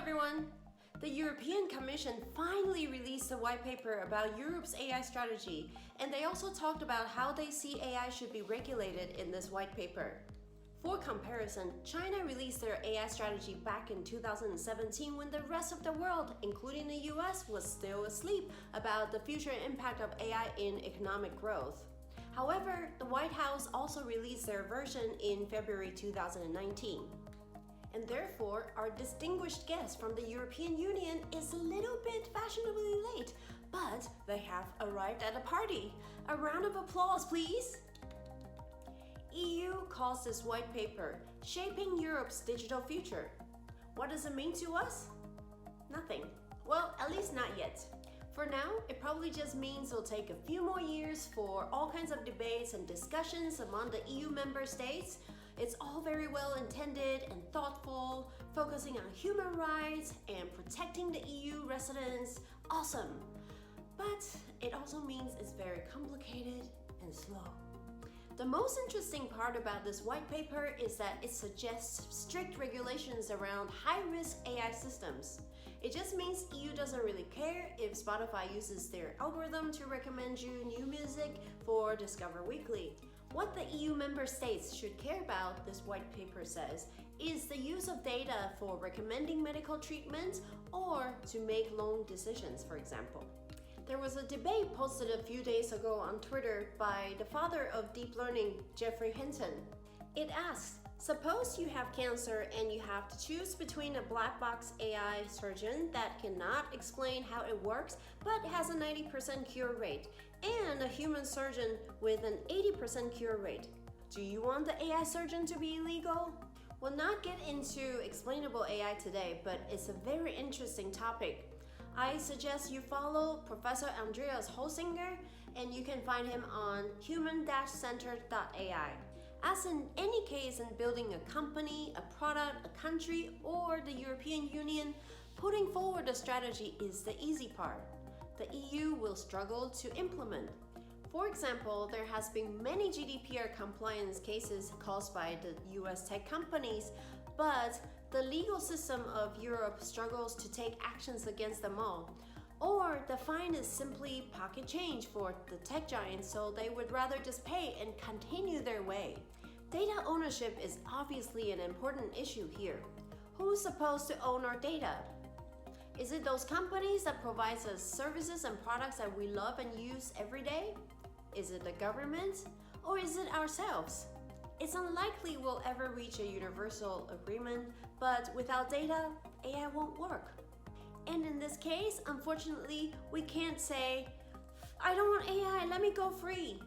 everyone! The European Commission finally released a white paper about Europe's AI strategy, and they also talked about how they see AI should be regulated in this white paper. For comparison, China released their AI strategy back in 2017 when the rest of the world, including the US, was still asleep about the future impact of AI in economic growth. However, the White House also released their version in February 2019. And therefore, our distinguished guest from the European Union is a little bit fashionably late, but they have arrived at a party. A round of applause, please! EU calls this white paper Shaping Europe's Digital Future. What does it mean to us? Nothing. Well, at least not yet. For now, it probably just means it'll take a few more years for all kinds of debates and discussions among the EU member states. It's all very well intended and thoughtful, focusing on human rights and protecting the EU residents. Awesome! But it also means it's very complicated and slow. The most interesting part about this white paper is that it suggests strict regulations around high-risk AI systems. It just means EU doesn't really care if Spotify uses their algorithm to recommend you new music for Discover Weekly. What the EU member states should care about, this white paper says, is the use of data for recommending medical treatment or to make loan decisions, for example. There was a debate posted a few days ago on Twitter by the father of deep learning, Geoffrey Hinton. It asks, suppose you have cancer and you have to choose between a black box AI surgeon that cannot explain how it works but has a 90% cure rate and a human surgeon with an 80% cure rate. Do you want the AI surgeon to be illegal? We'll not get into explainable AI today, but it's a very interesting topic. I suggest you follow Professor Andreas Holsinger, and you can find him on human-centered.ai. As in any case in building a company, a product, a country, or the European Union, putting forward a strategy is the easy part. The EU will struggle to implement. For example, there has been many GDPR compliance cases caused by the US tech companies, but the legal system of Europe struggles to take actions against them all. Or the fine is simply pocket change for the tech giants, so they would rather just pay and continue their way. Data ownership is obviously an important issue here. Who's supposed to own our data? Is it those companies that provide us services and products that we love and use every day? Is it the government? Or is it ourselves? It's unlikely we'll ever reach a universal agreement, but without data, AI won't work. And in this case, unfortunately, we can't say, I don't want AI, let me go free.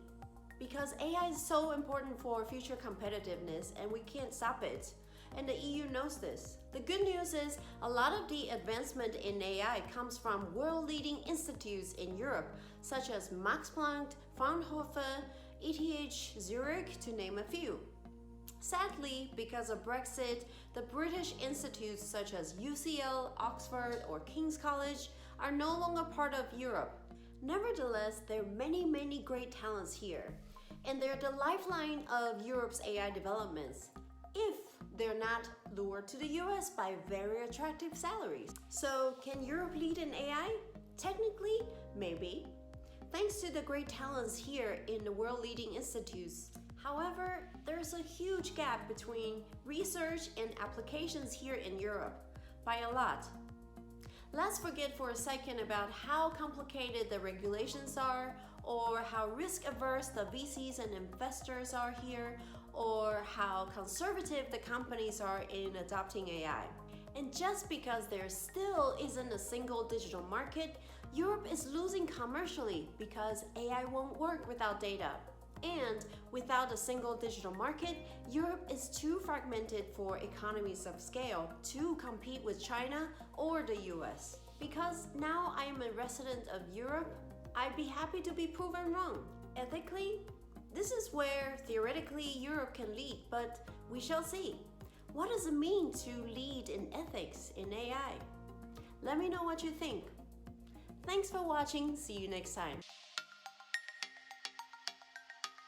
Because AI is so important for future competitiveness and we can't stop it. And the EU knows this. The good news is a lot of the advancement in AI comes from world-leading institutes in Europe, such as Max Planck, Fraunhofer, ETH Zurich, to name a few. Sadly, because of Brexit, the British institutes such as UCL, Oxford, or King's College are no longer part of Europe. Nevertheless, there are many great talents here, and they're the lifeline of Europe's AI developments, if they're not lured to the US by very attractive salaries. So, can Europe lead in AI? Technically, maybe. Thanks to the great talents here in the world-leading institutes. However, there's a huge gap between research and applications here in Europe, by a lot. Let's forget for a second about how complicated the regulations are, or how risk-averse the VCs and investors are here, or how conservative the companies are in adopting AI. And just because there still isn't a single digital market, Europe is losing commercially because AI won't work without data. And without a single digital market, Europe is too fragmented for economies of scale to compete with China or the US. Because now I am a resident of Europe, I'd be happy to be proven wrong. Ethically, this is where theoretically Europe can lead, but we shall see. What does it mean to lead in ethics in AI? Let me know what you think. Thanks for watching. See you next time.